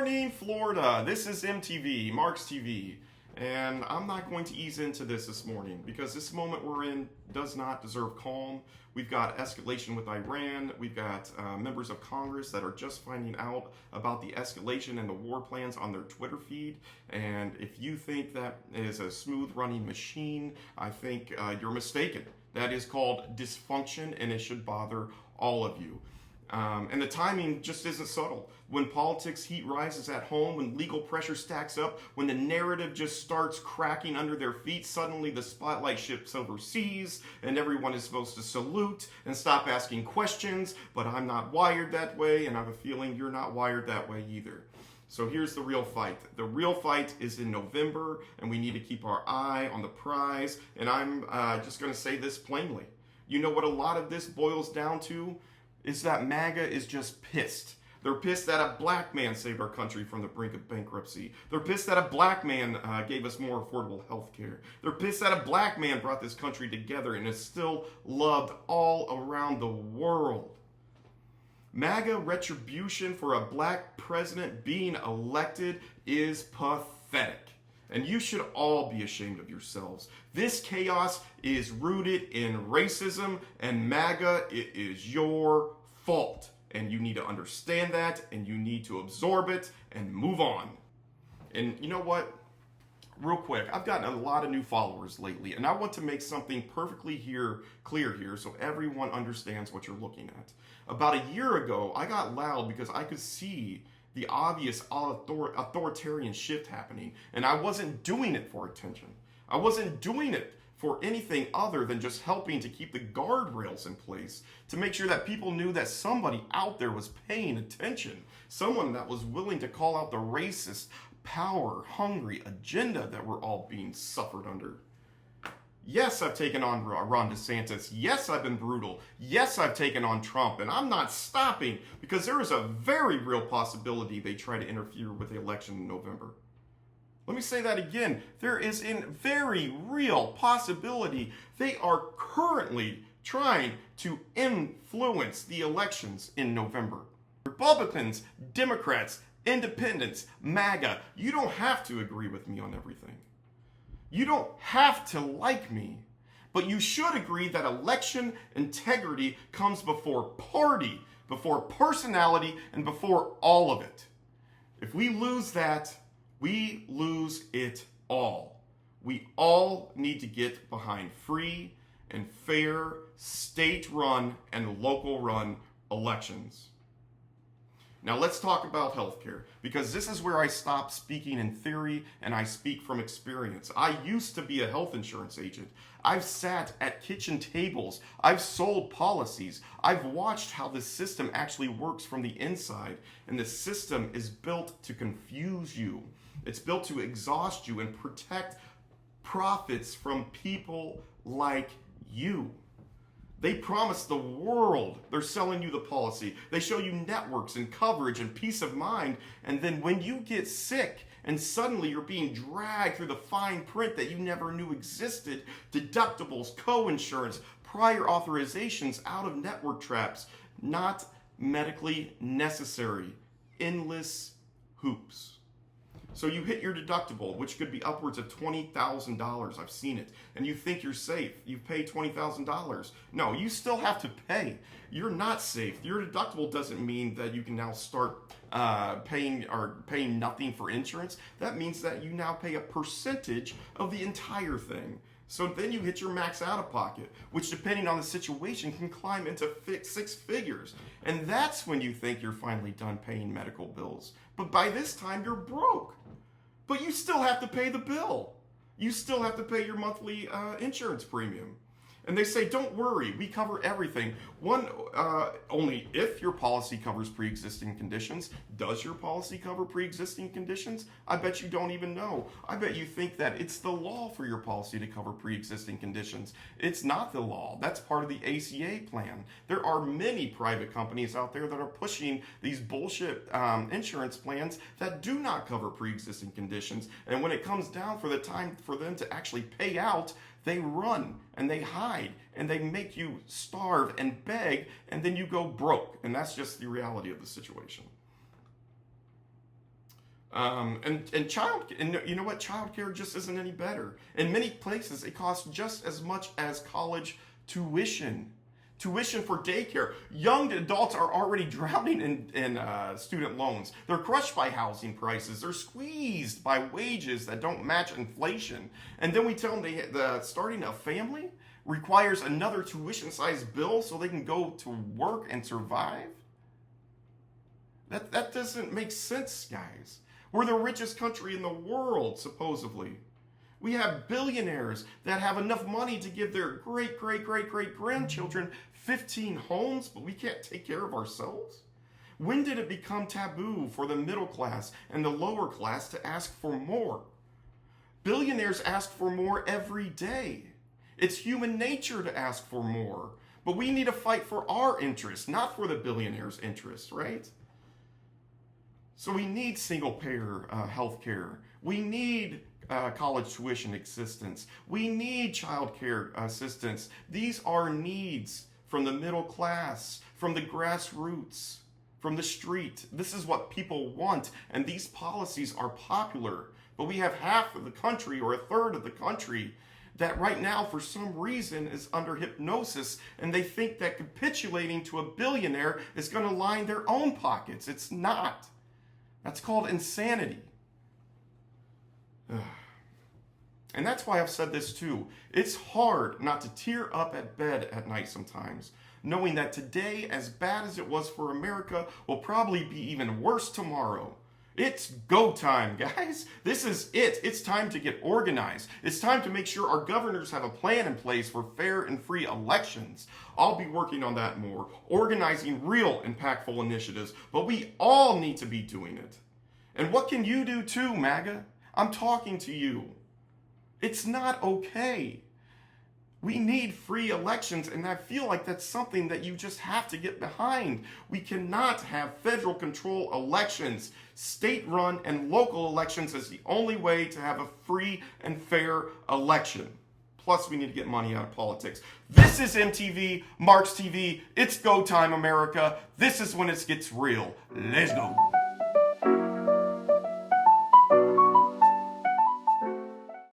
morning, Florida. This is MTV, Marks TV. And I'm not going to ease into this morning because this moment we're in does not deserve calm. We've got escalation with Iran. We've got members of Congress that are just finding out about the escalation and the war plans on their Twitter feed. And if you think that is a smooth running machine, I think you're mistaken. That is called dysfunction, and it should bother all of you. And the timing just isn't subtle. When politics heat rises at home, when legal pressure stacks up, when the narrative just starts cracking under their feet, suddenly the spotlight shifts overseas and everyone is supposed to salute and stop asking questions. But I'm not wired that way, and I have a feeling you're not wired that way either. So here's the real fight. The real fight is in November, and we need to keep our eye on the prize. And I'm just going to say this plainly. You know what a lot of this boils down to? Is that MAGA is just pissed. They're pissed that a black man saved our country from the brink of bankruptcy. They're pissed that a black man gave us more affordable health care. They're pissed that a black man brought this country together and is still loved all around the world. MAGA retribution for a black president being elected is pathetic. And you should all be ashamed of yourselves. This chaos is rooted in racism, and MAGA, it is your fault. And you need to understand that, and you need to absorb it and move on. And you know what? Real quick, I've gotten a lot of new followers lately, and I want to make something perfectly clear here so everyone understands what you're looking at. About a year ago, I got loud because I could see the obvious authoritarian shift happening, and I wasn't doing it for attention. I wasn't doing it for anything other than just helping to keep the guardrails in place to make sure that people knew that somebody out there was paying attention, someone that was willing to call out the racist, power-hungry agenda that we're all being suffered under. Yes, I've taken on Ron DeSantis. Yes, I've been brutal. Yes, I've taken on Trump, and I'm not stopping because there is a very real possibility they try to interfere with the election in November. Let me say that again. There is a very real possibility they are currently trying to influence the elections in November. Republicans, Democrats, Independents, MAGA, you don't have to agree with me on everything. You don't have to like me, but you should agree that election integrity comes before party, before personality, and before all of it. If we lose that, we lose it all. We all need to get behind free and fair state-run and local-run elections. Now let's talk about healthcare, because this is where I stop speaking in theory and I speak from experience. I used to be a health insurance agent. I've sat at kitchen tables. I've sold policies. I've watched how the system actually works from the inside, and the system is built to confuse you. It's built to exhaust you and protect profits from people like you. They promise the world. They're selling you the policy. They show you networks and coverage and peace of mind. And then when you get sick and suddenly you're being dragged through the fine print that you never knew existed, deductibles, co-insurance, prior authorizations, out-of-network traps, not medically necessary, endless hoops. So you hit your deductible, which could be upwards of $20,000. I've seen it. And you think you're safe. You've paid $20,000. No, you still have to pay. You're not safe. Your deductible doesn't mean that you can now start paying nothing for insurance. That means that you now pay a percentage of the entire thing. So then you hit your max out of pocket, which depending on the situation can climb into six figures. And that's when you think you're finally done paying medical bills. But by this time you're broke. But you still have to pay the bill. You still have to pay your monthly insurance premium. And they say, don't worry, we cover everything. Only if your policy covers pre-existing conditions. Does your policy cover pre-existing conditions? I bet you don't even know. I bet you think that it's the law for your policy to cover pre-existing conditions. It's not the law. That's part of the ACA plan. There are many private companies out there that are pushing these bullshit insurance plans that do not cover pre-existing conditions. And when it comes down for the time for them to actually pay out, they run and they hide and they make you starve and beg, and then you go broke. And that's just the reality of the situation. And you know what? Childcare just isn't any better. In many places, it costs just as much as college tuition. Tuition for daycare. Young adults are already drowning in student loans. They're crushed by housing prices. They're squeezed by wages that don't match inflation. And then we tell them that starting a family requires another tuition-sized bill so they can go to work and survive. That doesn't make sense, guys. We're the richest country in the world, supposedly. We have billionaires that have enough money to give their great-great-great-great-grandchildren 15 homes, but we can't take care of ourselves? When did it become taboo for the middle class and the lower class to ask for more? Billionaires ask for more every day. It's human nature to ask for more. But we need to fight for our interests, not for the billionaires' interests, right? So we need single-payer health care. We need college tuition assistance. We need child care assistance. These are needs from the middle class, from the grassroots, from the street. This is what people want, and these policies are popular. But we have half of the country, or a third of the country, that right now, for some reason, is under hypnosis, and they think that capitulating to a billionaire is going to line their own pockets. It's not. That's called insanity. And that's why I've said this too. It's hard not to tear up at bed at night sometimes, knowing that today, as bad as it was for America, will probably be even worse tomorrow. It's go time, guys. This is it. It's time to get organized. It's time to make sure our governors have a plan in place for fair and free elections. I'll be working on that more, organizing real impactful initiatives, but we all need to be doing it. And what can you do too, MAGA? I'm talking to you. It's not okay. We need free elections, and I feel like that's something that you just have to get behind. We cannot have federal control elections. State-run and local elections is the only way to have a free and fair election. Plus, we need to get money out of politics. This is MTV, Marks TV. It's go time, America. This is when it gets real. Let's go.